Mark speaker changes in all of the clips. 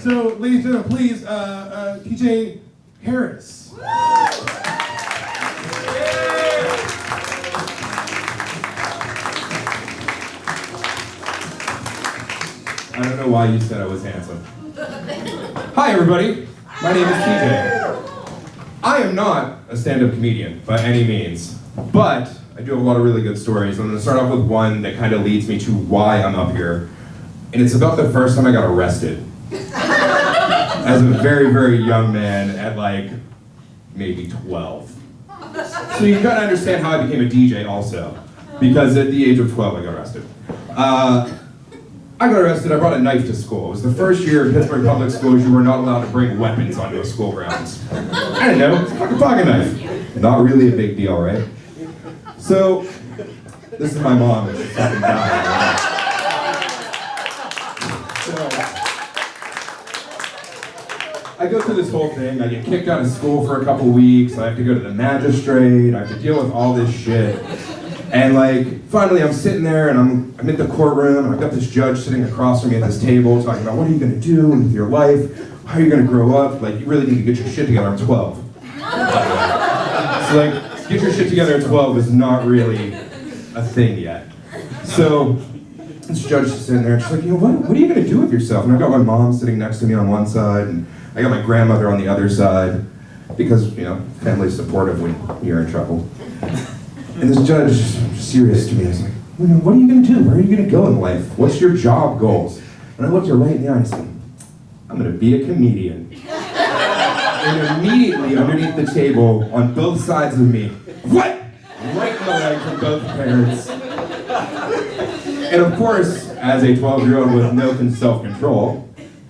Speaker 1: So, ladies and gentlemen, please, PJ Harris.
Speaker 2: I don't know why you said I was handsome. Hi, everybody. My name is TJ. I am not a stand-up comedian by any means, but I do have a lot of really good stories. I'm going to start off with one that kind of leads me to why I'm up here. And it's about the first time I got arrested. As a very, very young man at like maybe 12. So you gotta understand how I became a DJ also. Because at the age of 12 I got arrested. I got arrested, I brought a knife to school. It was the first year in Pittsburgh Public Schools you were not allowed to bring weapons onto a school grounds. I didn't know, it's a fucking pocket knife. Not really a big deal, right? So, this is my mom, and she fucking died. I go through this whole thing, I get kicked out of school for a couple weeks, I have to go to the magistrate, I have to deal with all this shit. And like, finally I'm sitting there and I'm in the courtroom, and I've got this judge sitting across from me at this table talking about what are you gonna do with your life, how are you gonna grow up, like you really need to get your shit together, I'm 12. So like, get your shit together at 12 is not really a thing yet. So, this judge is sitting there and she's like, you know, what are you gonna do with yourself? And I've got my mom sitting next to me on one side, and I got my grandmother on the other side, because, you know, family's supportive when you're in trouble. And this judge is serious to me. He's like, what are you gonna do? Where are you gonna go in life? What's your job goals? And I looked her right in the eye and I said, I'm gonna be a comedian. And immediately underneath the table, on both sides of me, what? Right in the leg from both parents. And of course, as a 12-year-old with no self-control,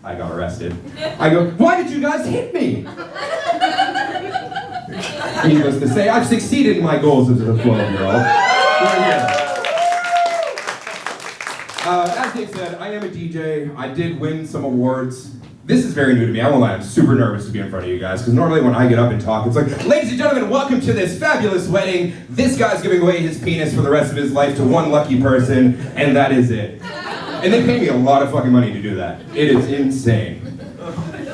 Speaker 2: I got arrested. I go, why did you guys hit me? Needless to say, I've succeeded in my goals as a 12-year-old. As Dave said, I am a DJ. I did win some awards. This is very new to me. I won't lie, I'm super nervous to be in front of you guys, because normally when I get up and talk, it's like, ladies and gentlemen, welcome to this fabulous wedding. This guy's giving away his penis for the rest of his life to one lucky person, and that is it. And they pay me a lot of fucking money to do that. It is insane.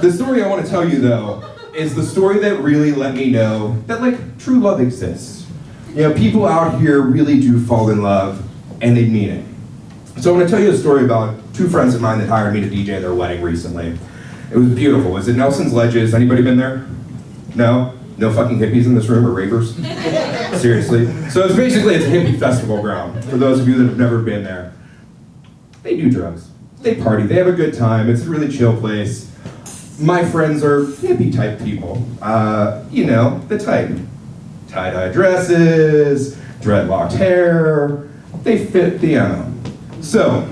Speaker 2: The story I want to tell you, though, is the story that really let me know that, like, true love exists. You know, people out here really do fall in love, and they mean it. So I'm going to tell you a story about two friends of mine that hired me to DJ their wedding recently. It was beautiful. It was at Nelson's Ledges. Anybody been there? No? No fucking hippies in this room or ravers? Seriously? So it's a hippie festival ground, for those of you that have never been there. They do drugs. They party. They have a good time. It's a really chill place. My friends are hippie type people. You know, the type. Tie-dye dresses, dreadlocked hair. They fit the MO. So,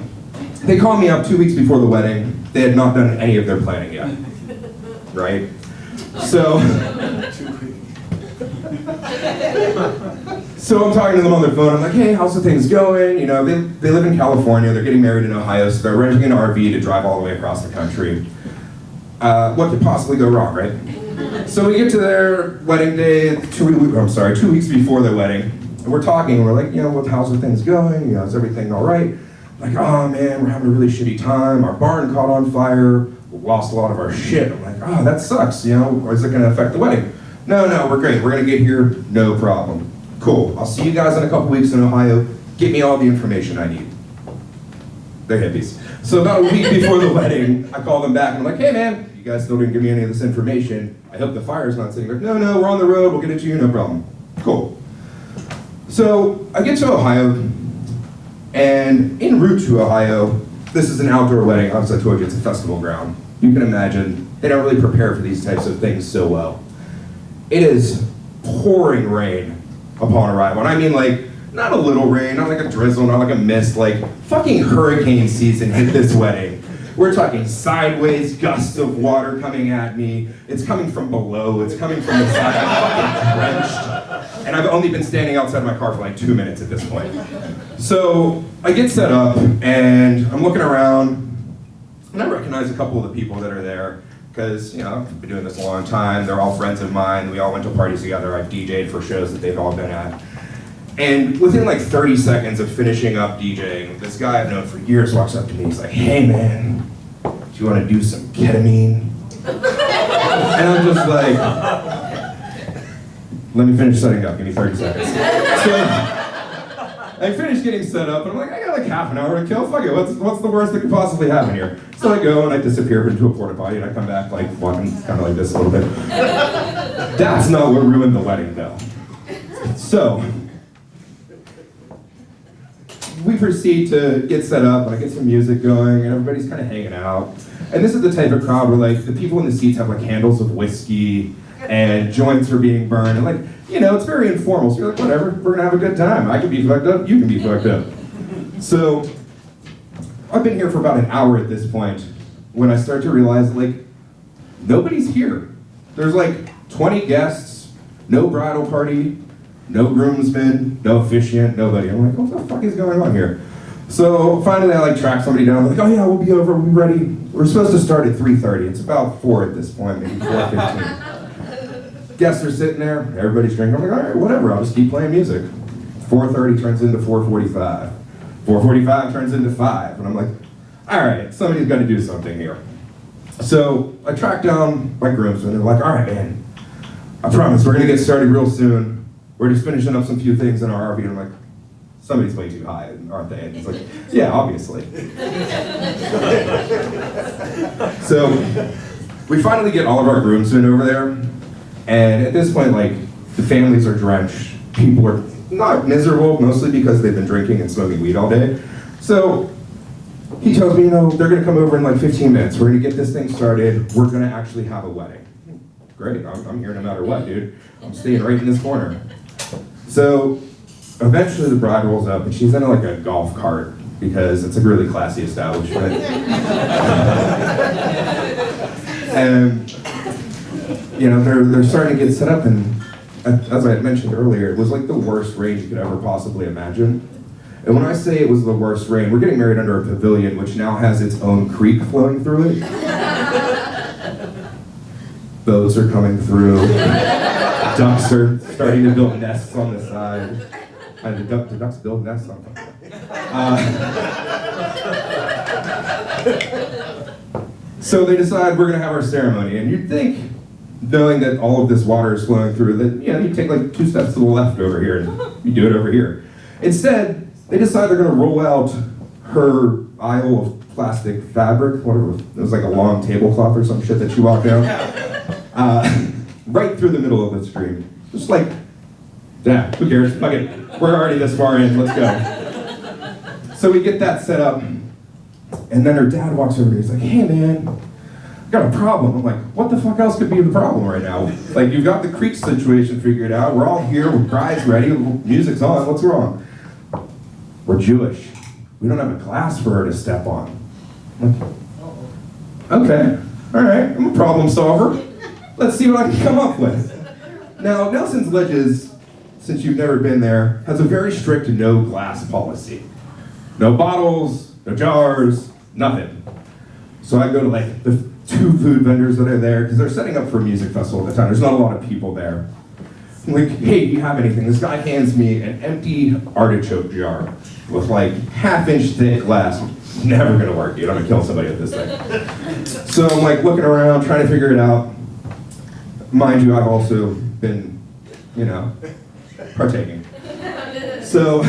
Speaker 2: they called me up 2 weeks before the wedding. They had not done any of their planning yet. Right? So I'm talking to them on their phone. I'm like, hey, how's the things going? You know, they live in California. They're getting married in Ohio, so they're renting an RV to drive all the way across the country. What could possibly go wrong, right? So we get to their wedding day 2 weeks before their wedding, and we're talking. And we're like, you know, how's the things going? You know, is everything all right? Like, oh man, we're having a really shitty time. Our barn caught on fire. We lost a lot of our shit. I'm like, oh, that sucks. You know, or is it going to affect the wedding? No, we're great. We're going to get here, no problem. Cool. I'll see you guys in a couple weeks in Ohio. Get me all the information I need. They're hippies. So about a week before the wedding, I call them back and I'm like, hey man, you guys still didn't give me any of this information. I hope the fire's not sitting there. No, we're on the road. We'll get it to you, no problem. Cool. So I get to Ohio, and en route to Ohio, this is an outdoor wedding. Obviously I told you it's a festival ground. You can imagine they don't really prepare for these types of things so well. It is pouring rain upon arrival. And I mean like, not a little rain, not like a drizzle, not like a mist, like fucking hurricane season hit this wedding. We're talking sideways gusts of water coming at me. It's coming from below, it's coming from the side. I'm fucking drenched. And I've only been standing outside my car for like 2 minutes at this point. So I get set up and I'm looking around and I recognize a couple of the people that are there because, you know, I've been doing this a long time. They're all friends of mine. We all went to parties together. I've DJ'd for shows that they've all been at. And within like 30 seconds of finishing up DJing, this guy I've known for years walks up to me. He's like, hey man, do do you want to do some ketamine? And I'm just like, let me finish setting up, give me 30 seconds. So, I finished getting set up, and I'm like, I got like half an hour to kill, fuck it, what's the worst that could possibly happen here? So I go and I disappear into a porta potty, and I come back like walking kind of like this a little bit. That's not what ruined the wedding though. So, we proceed to get set up, and I get some music going, and everybody's kind of hanging out. And this is the type of crowd where like the people in the seats have like handles of whiskey, and joints are being burned, and like, you know, it's very informal, so you're like, whatever, we're gonna have a good time. I can be fucked up, you can be fucked up. So, I've been here for about an hour at this point, when I start to realize, like, nobody's here. There's like 20 guests, no bridal party, no groomsmen, no officiant, nobody. I'm like, what the fuck is going on here? So finally I like track somebody down, I'm like, oh yeah, we'll be over, we'll be ready. We're supposed to start at 3:30, it's about 4 at this point, maybe 4:15. Guests are sitting there, everybody's drinking. I'm like, all right, whatever, I'll just keep playing music. 4:30 turns into 4:45. 4:45 turns into 5, and I'm like, all right, somebody's got to do something here. So I track down my groomsmen, and they're like, all right, man, I promise we're gonna get started real soon. We're just finishing up some few things in our RV, and I'm like, somebody's way too high, aren't they? And he's like, yeah, obviously. So we finally get all of our groomsmen over there. And at this point, like, the families are drenched. People are not miserable, mostly because they've been drinking and smoking weed all day. So he tells me, you know, they're gonna come over in like 15 minutes. We're gonna get this thing started. We're gonna actually have a wedding. Great, I'm here no matter what, dude. I'm staying right in this corner. So eventually the bride rolls up, and she's in like a golf cart because it's a really classy establishment. And you know, they're starting to get set up, and as I had mentioned earlier, it was like the worst rain you could ever possibly imagine. And when I say it was the worst rain, we're getting married under a pavilion, which now has its own creek flowing through it. Boats are coming through. Ducks are starting to build nests on the side. Do ducks build nests on them? So they decide we're gonna have our ceremony, and you'd think, knowing that all of this water is flowing through, that, you know, you take like 2 steps to the left over here and you do it over here. Instead, they decide they're gonna roll out her aisle of plastic fabric, whatever, it was like a long tablecloth or some shit that she walked down, right through the middle of the stream. Just like, yeah, who cares, fuck it, we're already this far in, let's go. So we get that set up, and then her dad walks over and he's like, hey man, got a problem. I'm like, what the fuck else could be the problem right now? Like, you've got the creek situation figured out, we're all here, we're brides ready, music's on, what's wrong? We're Jewish. We don't have a glass for her to step on. I'm like, okay, all right, I'm a problem solver. Let's see what I can come up with. Now, Nelson's Ledges, since you've never been there, has a very strict no glass policy. No bottles, no jars, nothing. So I go to like the 2 food vendors that are there, because they're setting up for a music festival at the time. There's not a lot of people there. I'm like, hey, do you have anything? This guy hands me an empty artichoke jar with like 1/2-inch thick glass. Never gonna work, dude. I'm gonna kill somebody with this thing. So I'm like looking around, trying to figure it out. Mind you, I've also been, you know, partaking. So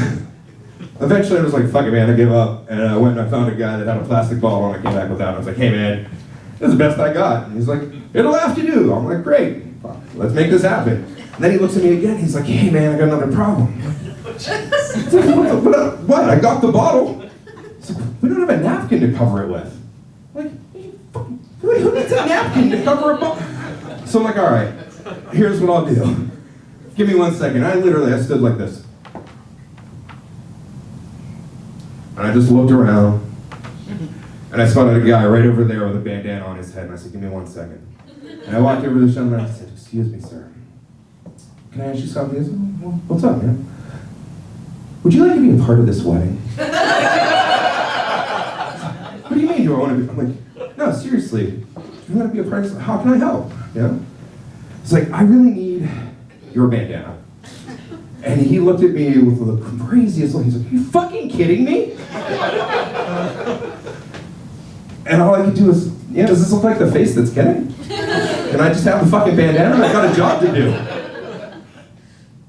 Speaker 2: eventually I was like, fuck it, man, I give up. And I went and I found a guy that had a plastic bottle, and I came back with that. And I was like, hey, man, this is the best I got. And he's like, it'll have to do. I'm like, great, let's make this happen. And then he looks at me again, he's like, hey, man, I got another problem. What? I got the bottle. He's like, we don't have a napkin to cover it with. I'm like, who needs a napkin to cover a bottle? So I'm like, all right, here's what I'll do. Give me 1 second. I stood like this. And I just looked around, and I spotted a guy right over there with a bandana on his head, and I said, give me 1 second. And I walked over to the gentleman, and I said, excuse me, sir. Can I ask you something? He said, well, what's up, man? Would you like to be a part of this wedding? What do you mean, do I want to be? I'm like, no, seriously. Do you want to be a part of this? How can I help? You know? It's like, I really need your bandana. And he looked at me with the craziest look. He's like, are you fucking kidding me? And all I could do was Yeah, does this look like the face that's kidding? Can I just have the fucking bandana? I got a job to do.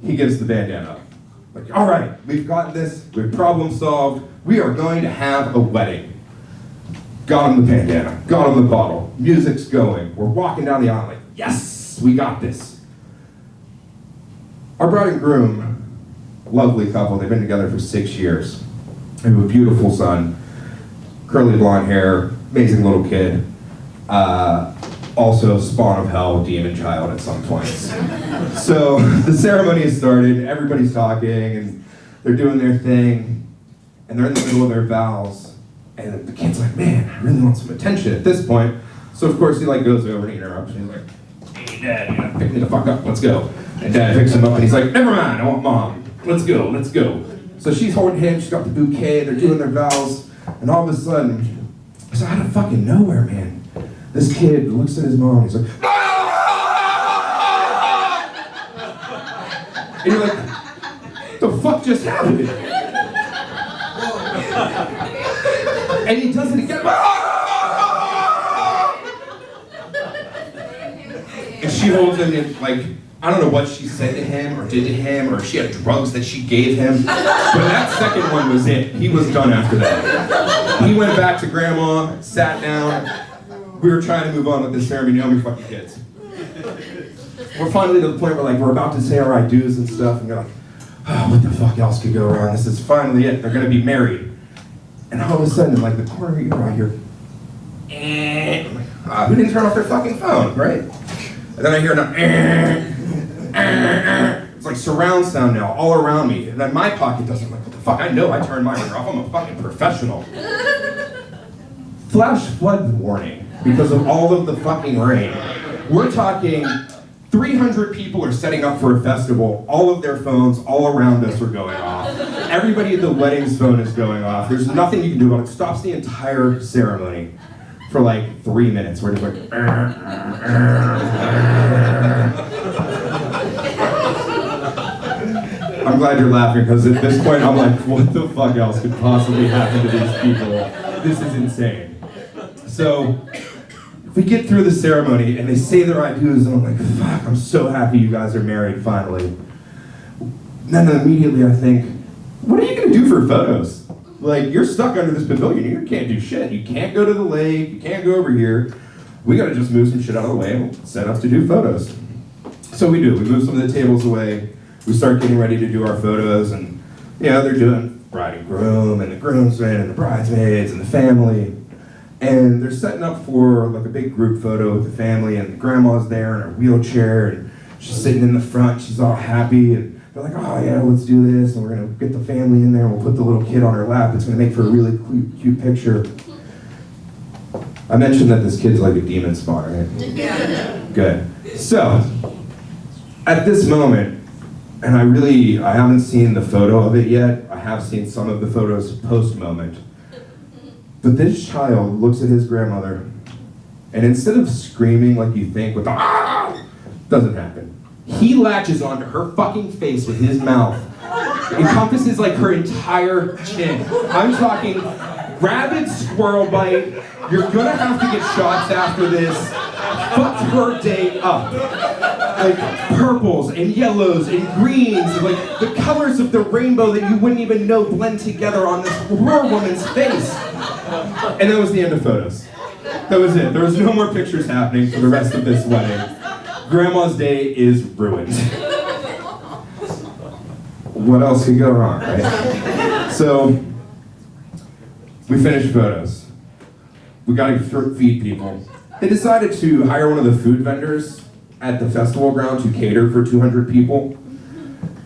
Speaker 2: He gives the bandana up. Like, all right, we've got this, we've problem solved, we are going to have a wedding. Got him the bandana, got him the bottle, music's going, we're walking down the aisle like, yes, we got this. Our bride and groom, lovely couple, they've been together for 6 years. They have a beautiful son, curly blonde hair, amazing little kid. Also spawn of hell, demon child at some points. So the ceremony has started, everybody's talking, and they're doing their thing, and they're in the middle of their vows, and the kid's like, man, I really want some attention at this point. So of course he like goes over and interrupts, and he's like, hey dad, you know, pick me the fuck up, let's go. And dad picks him up and he's like, never mind, I want mom, let's go, let's go. So she's holding him, she's got the bouquet, they're doing their vows, and all of a sudden, so out of fucking nowhere, man, this kid looks at his mom, he's like, and you're like, what the fuck just happened? And he does it again. And she holds him in, like, I don't know what she said to him or did to him, or she had drugs that she gave him. But that second one was it. He was done after that. He went back to grandma, sat down. We were trying to move on with this ceremony, no more fucking kids. We're finally to the point where like we're about to say our I do's and stuff, and you're like, oh, what the fuck else could go wrong? This is finally it. They're gonna be married. And all of a sudden, in like the corner of your ear, I hear, I'm like, who didn't turn off their fucking phone, right? And then I hear it's like surround sound now, all around me. And then my pocket does it. I'm like, what the fuck? I know I turned mine off. I'm a fucking professional. Flash flood warning because of all of the fucking rain. We're talking 300 people are setting up for a festival. All of their phones all around us are going off. Everybody at the wedding's phone is going off. There's nothing you can do about it. It stops the entire ceremony for like 3 minutes. We're just like, I'm glad you're laughing because at this point I'm like, what the fuck else could possibly happen to these people? This is insane. So we get through the ceremony and they say their I do's and I'm like, fuck, I'm so happy you guys are married finally. Then immediately I think, what are you gonna do for photos? Like, you're stuck under this pavilion, you can't do shit. You can't go to the lake, you can't go over here. We gotta just move some shit out of the way and we'll set up to do photos. So we do, we move some of the tables away, we start getting ready to do our photos, and you know, they're doing bride and groom and the groomsmen and the bridesmaids and the family. And they're setting up for like a big group photo with the family, and grandma's there in her wheelchair, and she's sitting in the front, she's all happy, and they're like, oh yeah, let's do this, and we're gonna get the family in there, and we'll put the little kid on her lap, it's gonna make for a really cute picture. I mentioned that this kid's like a demon spawner, right? Yeah. Good. So, at this moment, and I haven't seen the photo of it yet, I have seen some of the photos post-moment, but this child looks at his grandmother, and instead of screaming like you think with the doesn't happen. He latches onto her fucking face with his mouth. Encompasses like her entire chin. I'm talking rabid squirrel bite. You're gonna have to get shots after this. Fucked her day up. Like purples and yellows and greens, like the colors of the rainbow that you wouldn't even know blend together on this poor woman's face. And that was the end of photos. That was it. There was no more pictures happening for the rest of this wedding. Grandma's day is ruined. What else could go wrong, right? So, we finished photos. We got to feed people. They decided to hire one of the food vendors at the festival ground to cater for 200 people.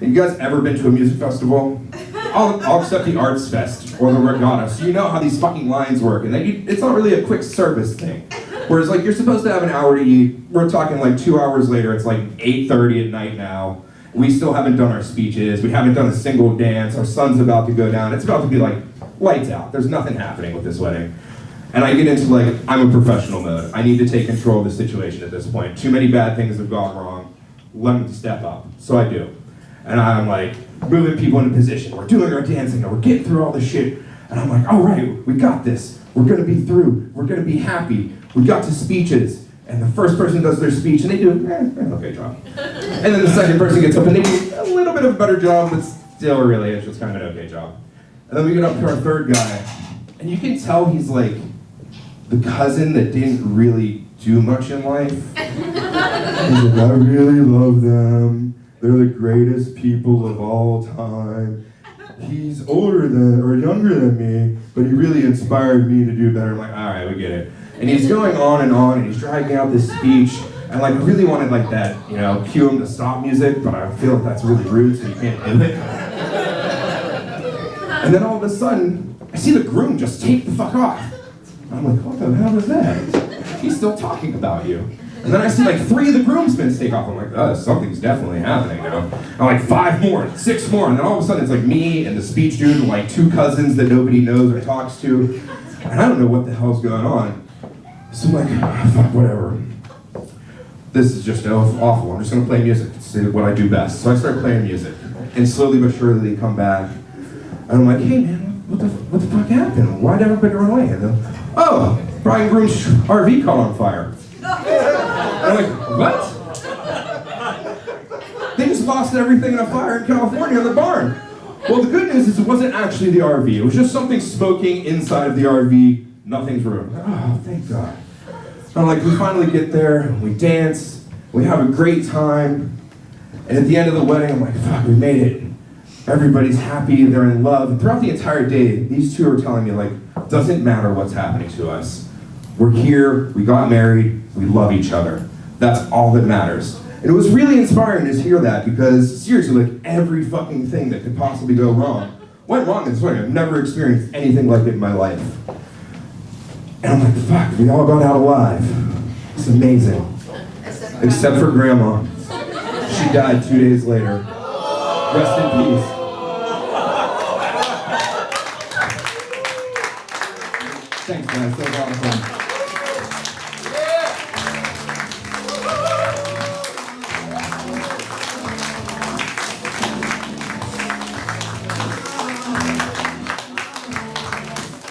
Speaker 2: Have you guys ever been to a music festival? I'll accept the Arts Fest or the Regatta, so you know how these fucking lines work, and it's not really a quick service thing. Whereas like you're supposed to have an hour to eat, we're talking like 2 hours later, it's like 8:30 at night now. We still haven't done our speeches, we haven't done a single dance, our sun's about to go down, it's about to be like lights out, there's nothing happening with this wedding. And I get into like, I'm a professional mode, I need to take control of the situation at this point. Too many bad things have gone wrong, let me step up, so I do. And I'm like, moving people into position, we're doing our dancing, and we're getting through all this shit, and I'm like, all right, we got this, we're gonna be through, we're gonna be happy. We got to speeches, and the first person does their speech, and they do an okay job. And then the second person gets up, and they do a little bit of a better job, but still really, it's just kind of an okay job. And then we get up to our third guy, and you can tell he's like the cousin that didn't really do much in life. He's like, I really love them. They're the greatest people of all time. He's older than, or younger than me, but he really inspired me to do better. I'm like, all right, we get it. And he's going on, and he's dragging out this speech, and like, I really wanted like that, you know, cue him to stop music, but I feel like that's really rude, so you can't do it. And then all of a sudden, I see the groom just take the fuck off. I'm like, what the hell is that? He's still talking about you. And then I see like 3 of the groomsmen take off. I'm like, oh, something's definitely happening now. I'm like, 5 more, 6 more. And then all of a sudden it's like me and the speech dude and like 2 cousins that nobody knows or talks to. And I don't know what the hell's going on. So I'm like, oh, fuck, whatever. This is just awful. I'm just gonna play music. It's what I do best. So I start playing music. And slowly but surely they come back. And I'm like, hey man, what the fuck happened? Why'd everybody run away? And then, oh, Brian Groom's RV caught on fire. I'm like, what? They just lost everything in a fire in California in the barn. Well, the good news is it wasn't actually the RV. It was just something smoking inside of the RV. Nothing's ruined. Oh, thank God. I'm like, we finally get there, we dance, we have a great time, and at the end of the wedding, I'm like, fuck, we made it. Everybody's happy, they're in love. And throughout the entire day, these 2 are telling me, like, doesn't matter what's happening to us. We're here, we got married, we love each other. That's all that matters. And it was really inspiring to hear that because, seriously, like, every fucking thing that could possibly go wrong went wrong in this wedding. I've never experienced anything like it in my life. And I'm like, fuck, we all got out alive. It's amazing. Except for Grandma. She died 2 days later. Rest in peace. Thanks, guys. That was a lot of fun.